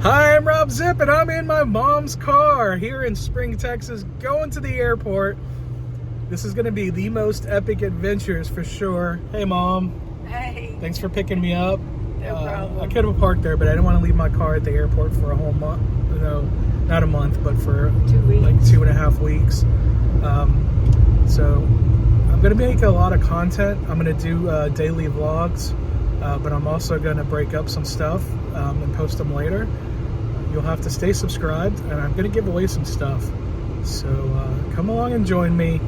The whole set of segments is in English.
Hi, I'm Rob Zipp, and I'm in my mom's car here in Spring, Texas, going to the airport. This is going to be the most epic adventures for sure. Hey, Mom. Hey. Thanks for picking me up. No problem. I could have parked there, but I didn't want to leave my car at the airport for a whole month. No, not a month, but for 2 weeks. like 2.5 weeks. So I'm going to make a lot of content. I'm going to do daily vlogs, but I'm also going to break up some stuff and post them later. You'll have to stay subscribed, and I'm going to give away some stuff. So come along and join me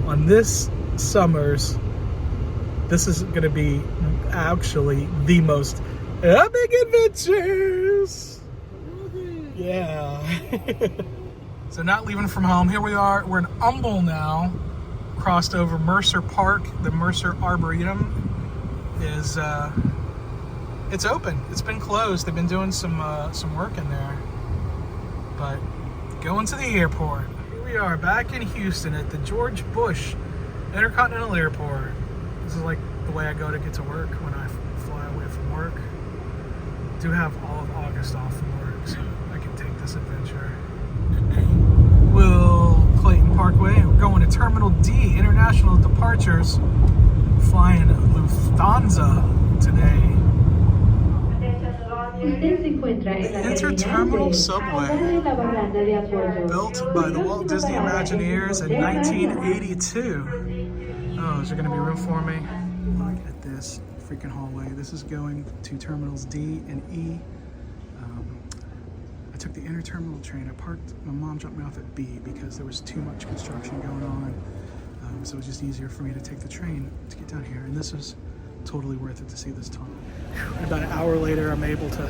on this summer's. This is going to be actually the most epic adventures. Yeah. So not leaving from home. Here we are. We're in Humble now. Crossed over Mercer Park. The Mercer Arboretum is it's open. It's been closed. They've been doing some work in there. But going to the airport. Here we are back in Houston at the George Bush Intercontinental Airport. This is like the way I go to get to work when I fly away from work. I do have all of August off from work, so I can take this adventure. Will Clayton Parkway. We're going to Terminal D, International Departures. Flying Lufthansa today. The Interterminal Subway, built by the Walt Disney Imagineers in 1982. Oh, is there going to be room for me? Look at this freaking hallway. This is going to Terminals D and E. I took the interterminal train. I parked, my mom dropped me off at B because there was too much construction going on. So it was just easier for me to take the train to get down here. And this was totally worth it to see this tunnel. About an hour later, I'm able to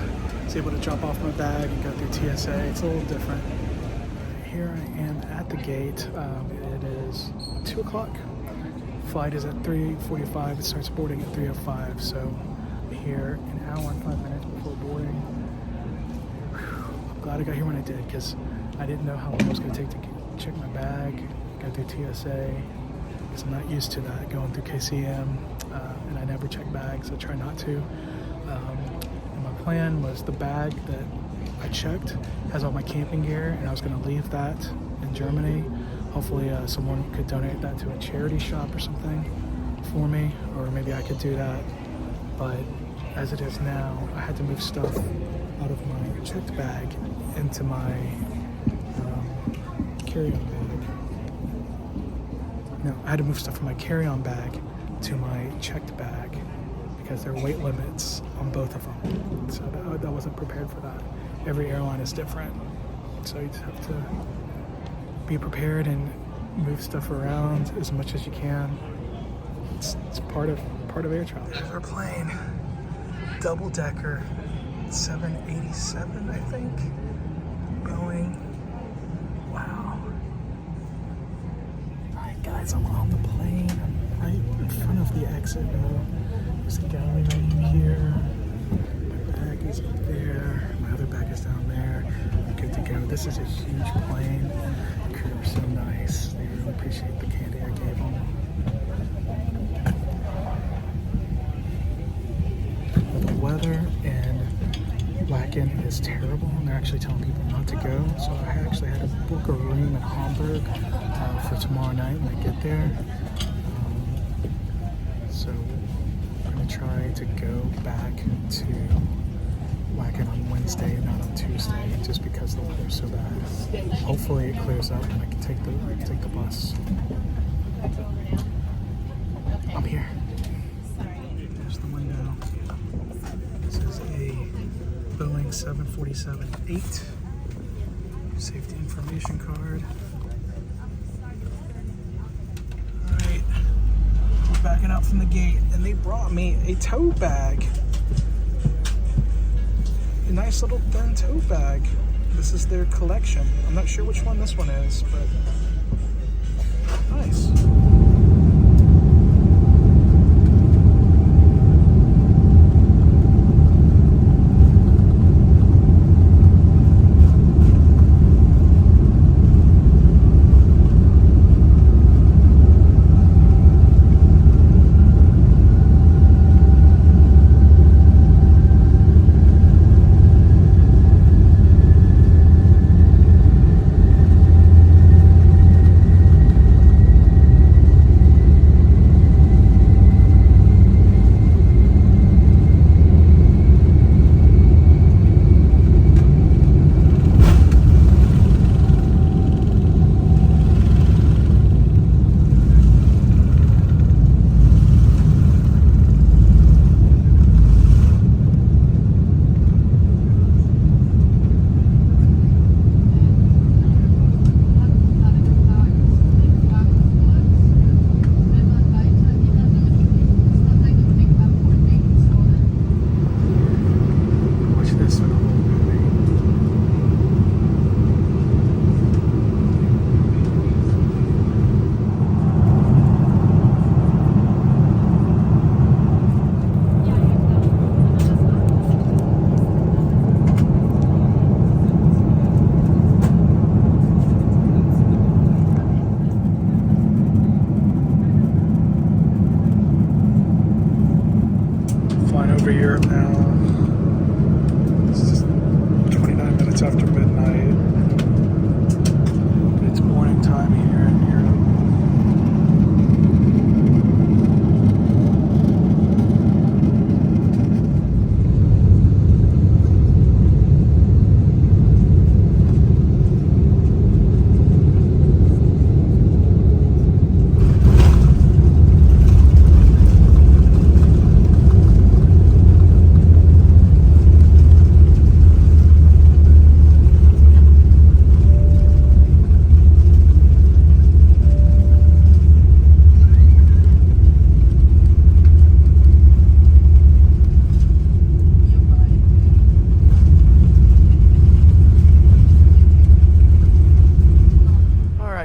drop off my bag and go through TSA. It's a little different. Here I am at the gate. It is 2 o'clock. Flight is at 3:45. It starts boarding at 3:05. So I'm here an hour and 5 minutes before boarding. I'm glad I got here when I did because I didn't know how long it was going to take to check my bag, go through TSA. Because I'm not used to that, going through KCM, and I never check bags. I try not to. And my plan was the bag that I checked has all my camping gear, and I was going to leave that in Germany. Hopefully someone could donate that to a charity shop or something for me, or maybe I could do that. But as it is now, I had to move stuff out of my checked bag into my carry-on bag. No, I had to move stuff from my carry-on bag to my checked bag because there are weight limits on both of them. So I wasn't prepared for that. Every airline is different. So you just have to be prepared and move stuff around as much as you can. It's part of air travel. There's our plane. Double-decker 787, I think. Going. Wow. Alright guys, I'm on the plane. I'm right in front of the exit now. There's a galley right here. My bag is up there. My other bag is down there. I'm good to go. This is a huge plane. The crew are so nice. They really appreciate the candy I gave them. The weather in Wacken is terrible, and they're actually telling people not to go. So I actually had to book a room in Hamburg for tomorrow night when I get there. So I'm going to try to go back to Wacken on Wednesday, not on Tuesday, just because the weather's so bad. Hopefully it clears up and I can take the bus. I'm here. There's the window. This is a Boeing 747-8 safety information card. Alright, we're backing out from the gate, and they brought me a tote bag. A nice little thin tote bag. This is their collection. I'm not sure which one this one is, but nice. It's after midnight. It's morning time here in Europe.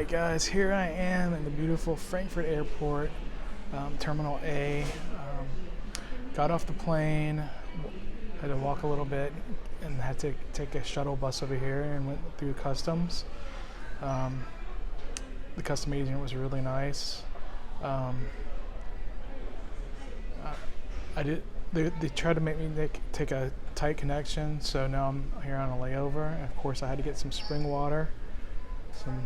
Guys, here I am in the beautiful Frankfurt Airport, Terminal A. Got off the plane, had to walk a little bit, and had to take a shuttle bus over here and went through customs. The custom agent was really nice. They tried to make me take a tight connection, so now I'm here on a layover. And of course, I had to get some spring water, some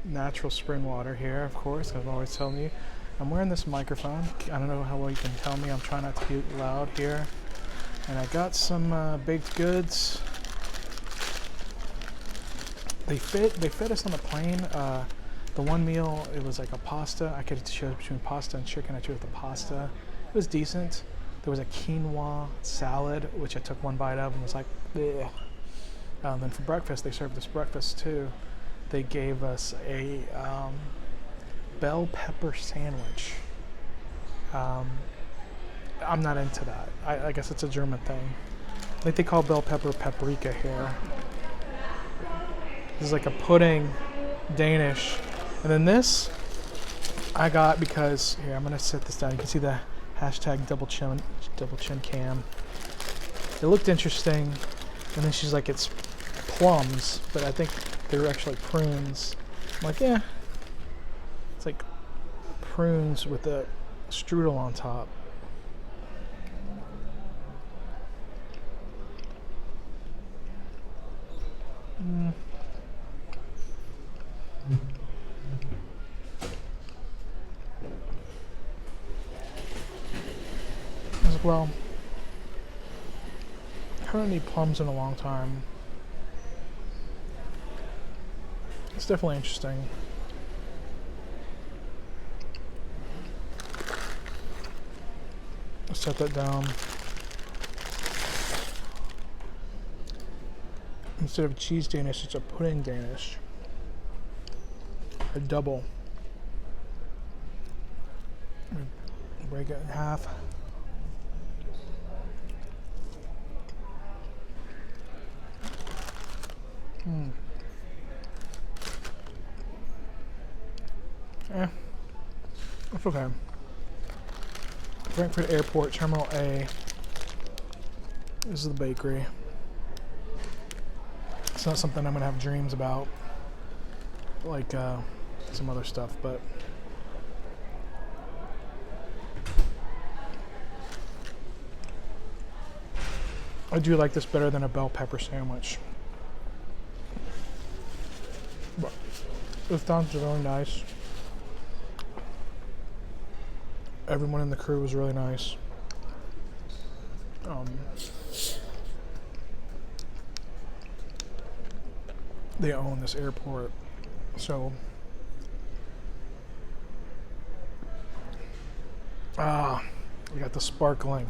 natural spring water here, of course. I'm always telling you. I'm wearing this microphone. I don't know how well you can tell me. I'm trying not to be loud here. And I got some baked goods. They fed us on the plane. The one meal, it was like a pasta. I could choose between pasta and chicken. I chose the pasta. It was decent. There was a quinoa salad, which I took one bite of and was like, bleh. Then for breakfast, they served us breakfast too. They gave us a bell pepper sandwich. I'm not into that. I guess it's a German thing. I think they call bell pepper paprika here. This is like a pudding, Danish. And then this I got because, here, I'm gonna set this down. You can see the hashtag double chin cam. It looked interesting. And then she's like, it's plums, but I think they were actually prunes. I'm like, yeah. It's like prunes with a strudel on top. As well, I haven't eaten plums in a long time. It's definitely interesting. Let's set that down. Instead of cheese Danish, it's a pudding Danish. A double. Break it in half. That's okay. Frankfurt Airport, Terminal A. This is the bakery. It's not something I'm gonna have dreams about, like some other stuff, but I do like this better than a bell pepper sandwich. But this sounds really nice. Everyone in the crew was really nice. They own this airport, so we got the sparkling.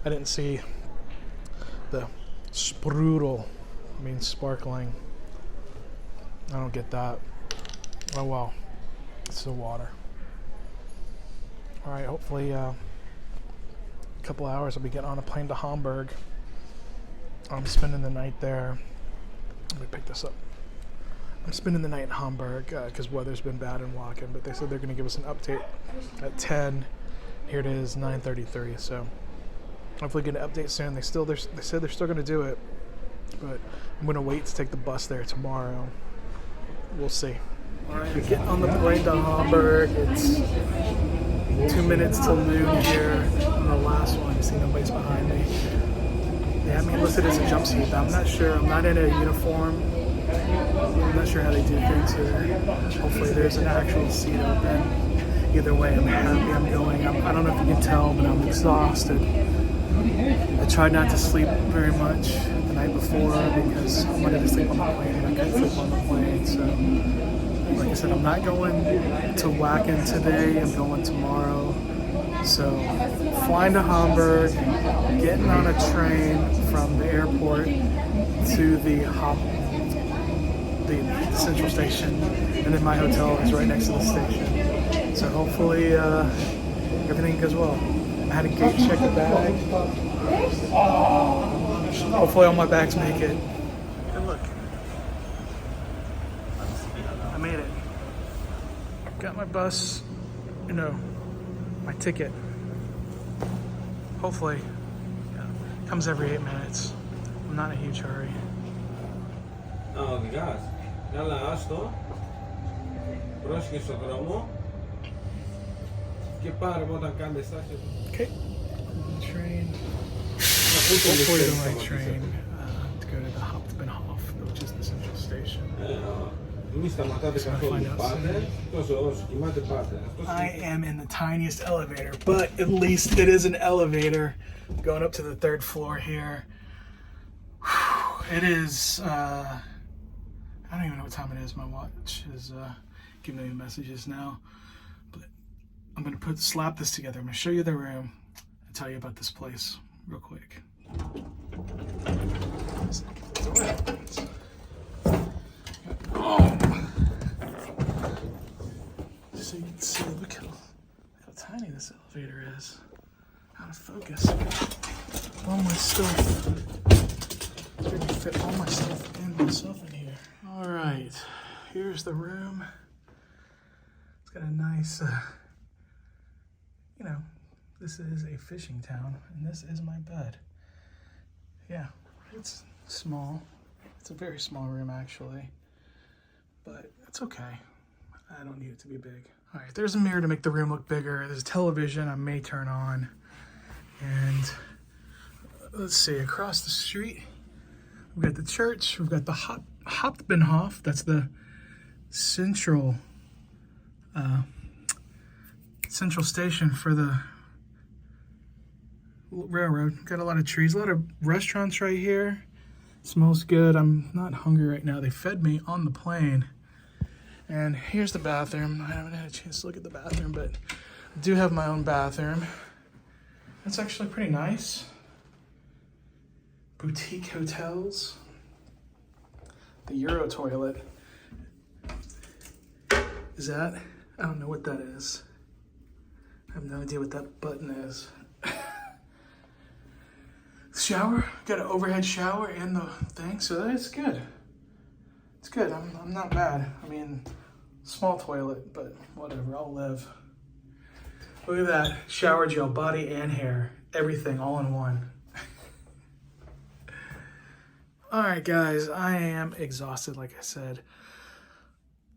I didn't see the sprudel means sparkling. I don't get that. Oh well, it's the water. All right, hopefully a couple hours I'll be getting on a plane to Hamburg. I'm spending the night there. Let me pick this up. I'm spending the night in Hamburg because weather's been bad in Wacken, but they said they're going to give us an update at 10. Here it is, 9:33. So hopefully get an update soon. They said they're still going to do it, but I'm going to wait to take the bus there tomorrow. We'll see. All right, we get on the plane to Hamburg. It's 2 minutes till noon here. On the last one, you see nobody's behind me. They have me listed as a jumpsuit, but I'm not sure. I'm not in a uniform. I'm not sure how they do things here. Hopefully there's an actual seat open. Either way, I'm happy I'm going. I don't know if you can tell, but I'm exhausted. I tried not to sleep very much the night before because I wanted to sleep on the plane and I couldn't sleep on the plane. So, like I said, I'm not going to Wacken today. I'm going tomorrow. So, flying to Hamburg, getting on a train from the airport to the central station, and then my hotel is right next to the station. So hopefully everything goes well. I had a gate check a bag. Hopefully all my bags make it. And look, I made it. Got my bus, my ticket. Hopefully, comes every 8 minutes. I'm not in a huge hurry. Okay, train. Hopefully the right train to go to the Hauptbahnhof, which is the central station. I am in the tiniest elevator, but at least it is an elevator going up to the 3rd floor here. It is, I don't even know what time it is. My watch is giving me messages now. But I'm going to slap this together. I'm going to show you the room and tell you about this place real quick. So you can see, look how tiny this elevator is. Out of focus. All my stuff. I can fit all my stuff and myself in here. All right, here's the room. It's got a nice, this is a fishing town, and this is my bed. Yeah, it's small. It's a very small room, actually, but it's okay. I don't need it to be big. All right, there's a mirror to make the room look bigger. There's a television I may turn on. And let's see, across the street, we've got the church. We've got the Hauptbahnhof. That's the central station for the railroad. Got a lot of trees, a lot of restaurants right here. Smells good. I'm not hungry right now. They fed me on the plane. And here's the bathroom. I haven't had a chance to look at the bathroom, but I do have my own bathroom. It's actually pretty nice. Boutique hotels. The Euro toilet. Is that? I don't know what that is. I have no idea what that button is. Shower. Got an overhead shower in the thing, so that's good. It's good. I'm not bad. I mean, small toilet, but whatever. I'll live. Look at that. Shower gel, body and hair. Everything all in one. All right, guys. I am exhausted, like I said.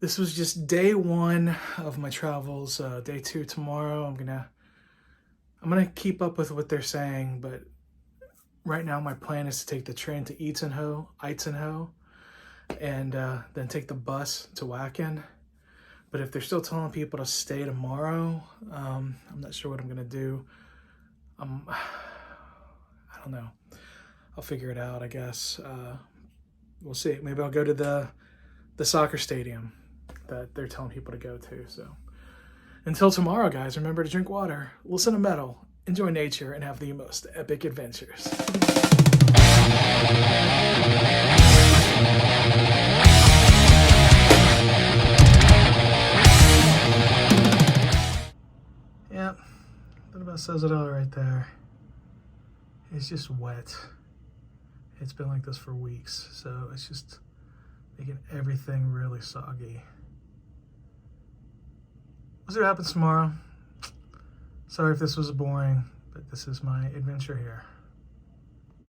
This was just day 1 of my travels. Day 2 tomorrow. I'm gonna keep up with what they're saying, but right now my plan is to take the train to Itzenhoe, and then take the bus to Wacken. But if they're still telling people to stay tomorrow, I'm not sure what I'm gonna do. I don't know. I'll figure it out, I guess. We'll see. Maybe I'll go to the soccer stadium that they're telling people to go to. So until tomorrow, guys, remember to drink water, listen to metal, enjoy nature, and have the most epic adventures. Yep, that about says it all right there. It's just wet. It's been like this for weeks, so it's just making everything really soggy. We'll see what happens tomorrow. Sorry if this was boring, but this is my adventure here.